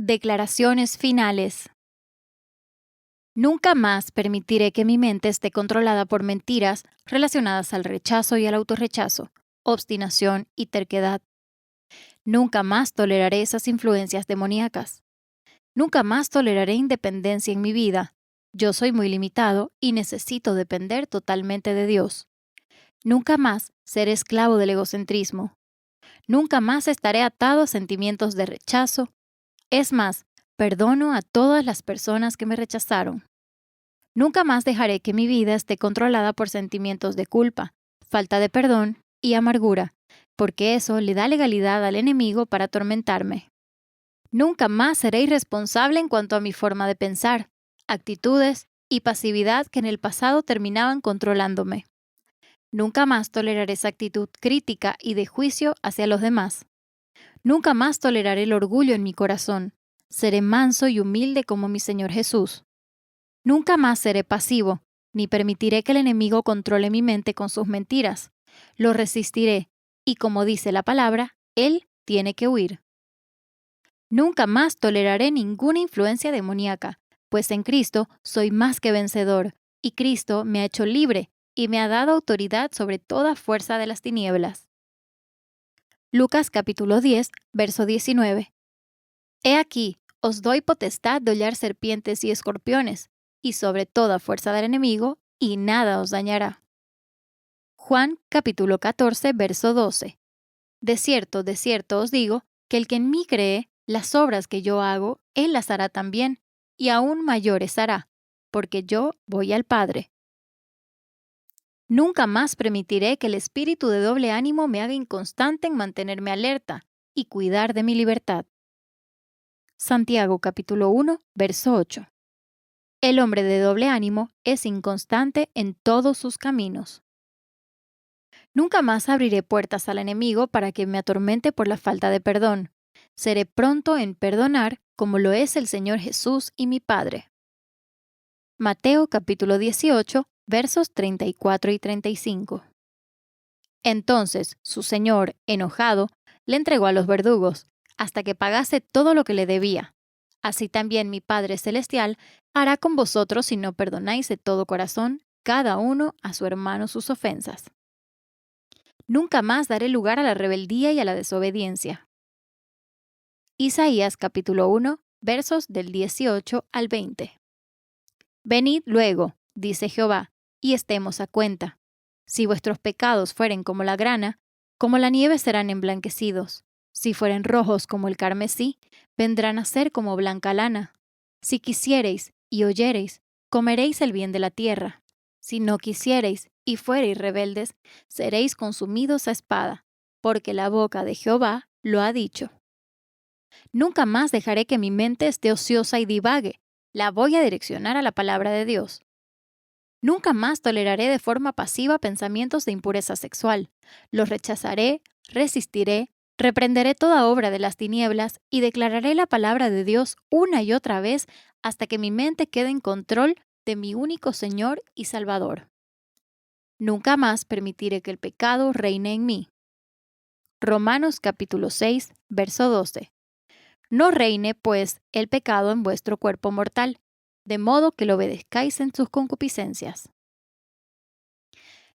Declaraciones finales. Nunca más permitiré que mi mente esté controlada por mentiras relacionadas al rechazo y al autorrechazo, obstinación y terquedad. Nunca más toleraré esas influencias demoníacas. Nunca más toleraré independencia en mi vida. Yo soy muy limitado y necesito depender totalmente de Dios. Nunca más seré esclavo del egocentrismo. Nunca más estaré atado a sentimientos de rechazo. Es más, perdono a todas las personas que me rechazaron. Nunca más dejaré que mi vida esté controlada por sentimientos de culpa, falta de perdón y amargura, porque eso le da legalidad al enemigo para atormentarme. Nunca más seré irresponsable en cuanto a mi forma de pensar, actitudes y pasividad que en el pasado terminaban controlándome. Nunca más toleraré esa actitud crítica y de juicio hacia los demás. Nunca más toleraré el orgullo en mi corazón. Seré manso y humilde como mi Señor Jesús. Nunca más seré pasivo, ni permitiré que el enemigo controle mi mente con sus mentiras. Lo resistiré, y como dice la palabra, él tiene que huir. Nunca más toleraré ninguna influencia demoníaca, pues en Cristo soy más que vencedor, y Cristo me ha hecho libre y me ha dado autoridad sobre toda fuerza de las tinieblas. Lucas capítulo 10, verso 19. He aquí, os doy potestad de hollar serpientes y escorpiones, y sobre toda fuerza del enemigo, y nada os dañará. Juan capítulo 14, verso 12. De cierto os digo, que el que en mí cree, las obras que yo hago, él las hará también, y aún mayores hará, porque yo voy al Padre. Nunca más permitiré que el espíritu de doble ánimo me haga inconstante en mantenerme alerta y cuidar de mi libertad. Santiago capítulo 1, verso 8. El hombre de doble ánimo es inconstante en todos sus caminos. Nunca más abriré puertas al enemigo para que me atormente por la falta de perdón. Seré pronto en perdonar como lo es el Señor Jesús y mi Padre. Mateo capítulo 18, versos 34 y 35. Entonces su señor, enojado, le entregó a los verdugos, hasta que pagase todo lo que le debía. Así también mi Padre Celestial hará con vosotros si no perdonáis de todo corazón, cada uno a su hermano sus ofensas. Nunca más daré lugar a la rebeldía y a la desobediencia. Isaías capítulo 1, versos del 18 al 20. Venid luego, dice Jehová, y estemos a cuenta. Si vuestros pecados fueren como la grana, como la nieve serán emblanquecidos. Si fueren rojos como el carmesí, vendrán a ser como blanca lana. Si quisiereis y oyereis, comeréis el bien de la tierra. Si no quisiereis y fuereis rebeldes, seréis consumidos a espada, porque la boca de Jehová lo ha dicho. Nunca más dejaré que mi mente esté ociosa y divague. La voy a direccionar a la palabra de Dios. Nunca más toleraré de forma pasiva pensamientos de impureza sexual. Los rechazaré, resistiré, reprenderé toda obra de las tinieblas y declararé la palabra de Dios una y otra vez hasta que mi mente quede en control de mi único Señor y Salvador. Nunca más permitiré que el pecado reine en mí. Romanos capítulo 6, verso 12. No reine, pues, el pecado en vuestro cuerpo mortal, de modo que lo obedezcáis en sus concupiscencias.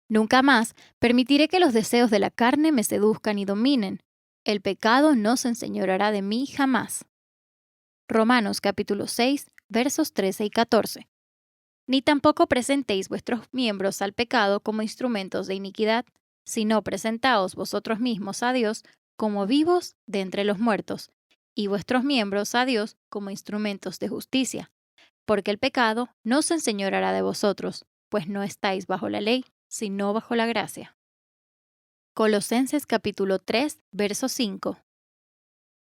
Nunca más permitiré que los deseos de la carne me seduzcan y dominen. El pecado no se enseñoreará de mí jamás. Romanos capítulo 6, versos 13 y 14. Ni tampoco presentéis vuestros miembros al pecado como instrumentos de iniquidad, sino presentaos vosotros mismos a Dios como vivos de entre los muertos, y vuestros miembros a Dios como instrumentos de justicia. Porque el pecado no se enseñoreará de vosotros, pues no estáis bajo la ley, sino bajo la gracia. Colosenses capítulo 3, verso 5.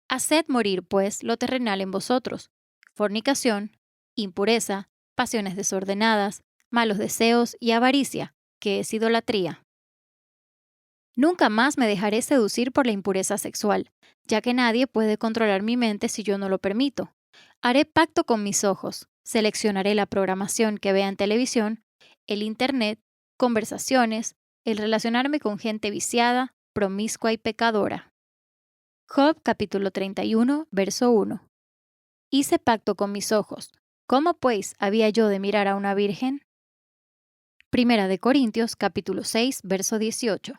Haced morir, pues, lo terrenal en vosotros: fornicación, impureza, pasiones desordenadas, malos deseos y avaricia, que es idolatría. Nunca más me dejaré seducir por la impureza sexual, ya que nadie puede controlar mi mente si yo no lo permito. Haré pacto con mis ojos, seleccionaré la programación que vea en televisión, el internet, conversaciones, el relacionarme con gente viciada, promiscua y pecadora. Job capítulo 31, verso 1. Hice pacto con mis ojos. ¿Cómo pues había yo de mirar a una virgen? Primera de Corintios, capítulo 6, verso 18.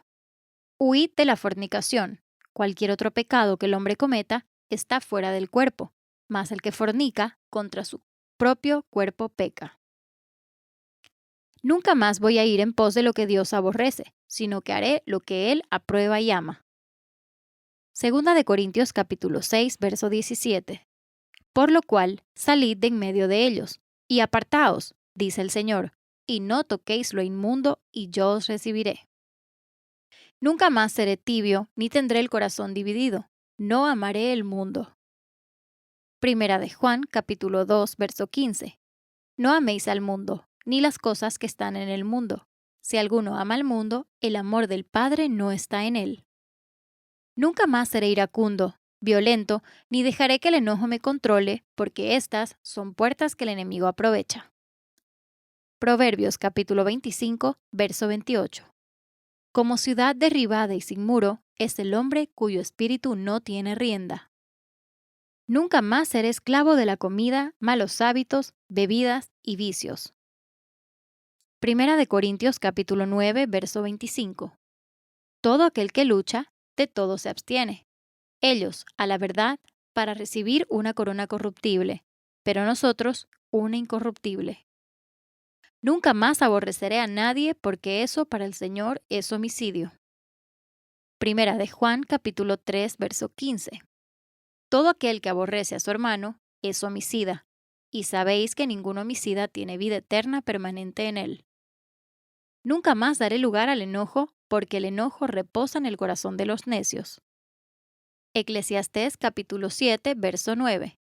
Huid de la fornicación. Cualquier otro pecado que el hombre cometa está fuera del cuerpo, mas el que fornica contra su propio cuerpo peca. Nunca más voy a ir en pos de lo que Dios aborrece, sino que haré lo que Él aprueba y ama. Segunda de Corintios capítulo 6, verso 17. Por lo cual, salid de en medio de ellos, y apartaos, dice el Señor, y no toquéis lo inmundo, y yo os recibiré. Nunca más seré tibio, ni tendré el corazón dividido. No amaré el mundo. Primera de Juan, capítulo 2, verso 15. No améis al mundo, ni las cosas que están en el mundo. Si alguno ama al mundo, el amor del Padre no está en él. Nunca más seré iracundo, violento, ni dejaré que el enojo me controle, porque estas son puertas que el enemigo aprovecha. Proverbios capítulo 25, verso 28. Como ciudad derribada y sin muro, es el hombre cuyo espíritu no tiene rienda. Nunca más seré esclavo de la comida, malos hábitos, bebidas y vicios. Primera de Corintios capítulo 9, verso 25. Todo aquel que lucha, de todo se abstiene. Ellos, a la verdad, para recibir una corona corruptible, pero nosotros una incorruptible. Nunca más aborreceré a nadie, porque eso para el Señor es homicidio. Primera de Juan capítulo 3, verso 15. Todo aquel que aborrece a su hermano es homicida, y sabéis que ningún homicida tiene vida eterna permanente en él. Nunca más daré lugar al enojo, porque el enojo reposa en el corazón de los necios. Eclesiastés capítulo 7, verso 9.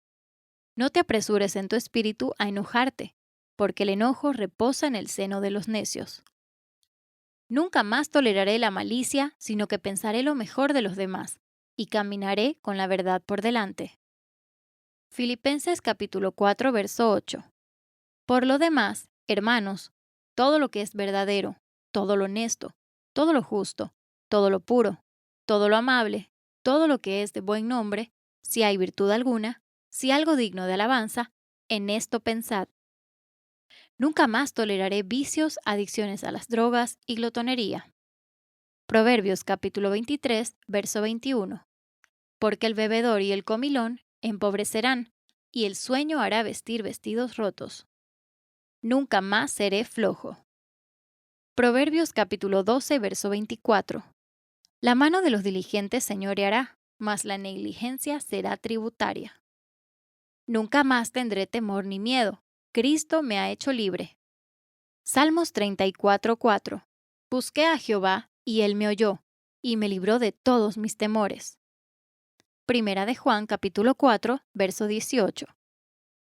No te apresures en tu espíritu a enojarte, porque el enojo reposa en el seno de los necios. Nunca más toleraré la malicia, sino que pensaré lo mejor de los demás, y caminaré con la verdad por delante. Filipenses capítulo 4, verso 8. Por lo demás, hermanos, todo lo que es verdadero, todo lo honesto, todo lo justo, todo lo puro, todo lo amable, todo lo que es de buen nombre, si hay virtud alguna, si algo digno de alabanza, en esto pensad. Nunca más toleraré vicios, adicciones a las drogas y glotonería. Proverbios capítulo 23, verso 21. Porque el bebedor y el comilón empobrecerán, y el sueño hará vestir vestidos rotos. Nunca más seré flojo. Proverbios capítulo 12, verso 24. La mano de los diligentes señoreará, mas la negligencia será tributaria. Nunca más tendré temor ni miedo. Cristo me ha hecho libre. Salmos 34, 4. Busqué a Jehová, y él me oyó, y me libró de todos mis temores. Primera de Juan capítulo 4, verso 18.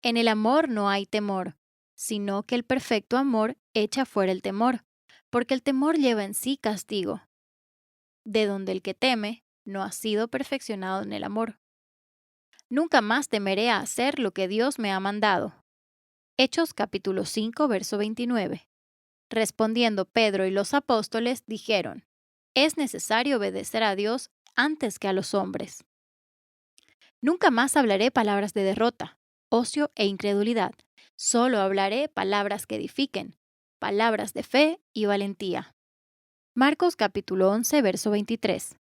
En el amor no hay temor, sino que el perfecto amor echa fuera el temor, porque el temor lleva en sí castigo, de donde el que teme no ha sido perfeccionado en el amor. Nunca más temeré a hacer lo que Dios me ha mandado. Hechos capítulo 5, verso 29. Respondiendo Pedro y los apóstoles dijeron, es necesario obedecer a Dios antes que a los hombres. Nunca más hablaré palabras de derrota, ocio e incredulidad. Solo hablaré palabras que edifiquen, palabras de fe y valentía. Marcos capítulo 11, verso 23.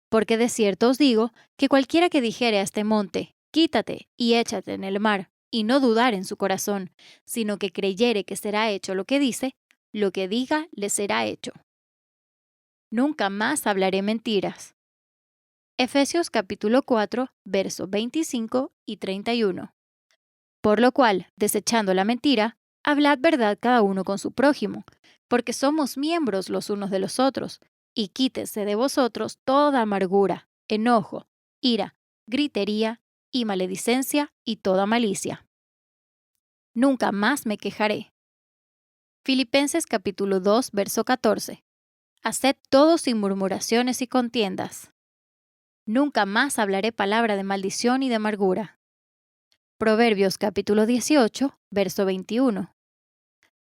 Porque de cierto os digo que cualquiera que dijere a este monte, quítate y échate en el mar, y no dudar en su corazón, sino que creyere que será hecho lo que dice, lo que diga le será hecho. Nunca más hablaré mentiras. Efesios capítulo 4, versos 25 y 31. Por lo cual, desechando la mentira, hablad verdad cada uno con su prójimo, porque somos miembros los unos de los otros, y quítese de vosotros toda amargura, enojo, ira, gritería y maledicencia y toda malicia. Nunca más me quejaré. Filipenses capítulo 2, verso 14. Haced todo sin murmuraciones y contiendas. Nunca más hablaré palabra de maldición y de amargura. Proverbios capítulo 18, verso 21.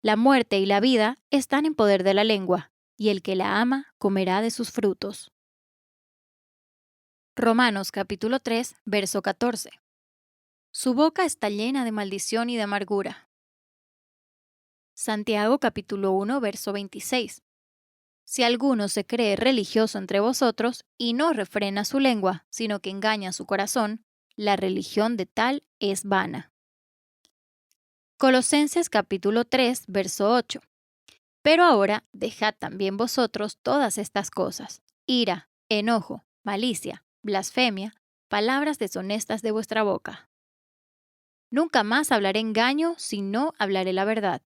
La muerte y la vida están en poder de la lengua, y el que la ama comerá de sus frutos. Romanos capítulo 3, verso 14. Su boca está llena de maldición y de amargura. Santiago capítulo 1, verso 26. Si alguno se cree religioso entre vosotros y no refrena su lengua, sino que engaña su corazón, la religión de tal es vana. Colosenses capítulo 3, verso 8. Pero ahora dejad también vosotros todas estas cosas: ira, enojo, malicia, blasfemia, palabras deshonestas de vuestra boca. Nunca más hablaré engaño, sino hablaré la verdad.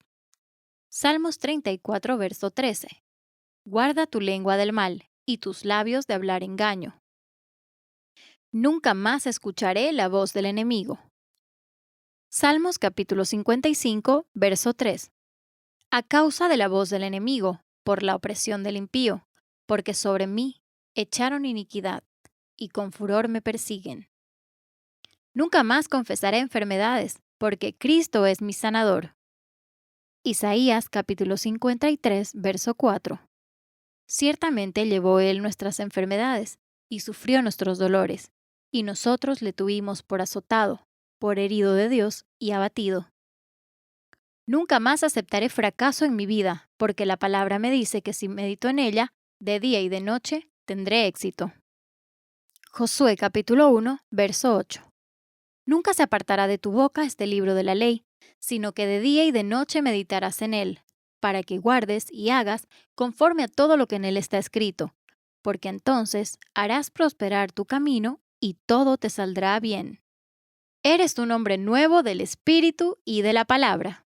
Salmos 34, verso 13. Guarda tu lengua del mal y tus labios de hablar engaño. Nunca más escucharé la voz del enemigo. Salmos capítulo 55, verso 3. A causa de la voz del enemigo, por la opresión del impío, porque sobre mí echaron iniquidad, y con furor me persiguen. Nunca más confesaré enfermedades, porque Cristo es mi sanador. Isaías capítulo 53, verso 4. Ciertamente llevó Él nuestras enfermedades, y sufrió nuestros dolores, y nosotros le tuvimos por azotado, por herido de Dios y abatido. Nunca más aceptaré fracaso en mi vida, porque la palabra me dice que si medito en ella, de día y de noche, tendré éxito. Josué capítulo 1, verso 8. Nunca se apartará de tu boca este libro de la ley, sino que de día y de noche meditarás en él, para que guardes y hagas conforme a todo lo que en él está escrito, porque entonces harás prosperar tu camino y todo te saldrá bien. Eres un hombre nuevo del Espíritu y de la palabra.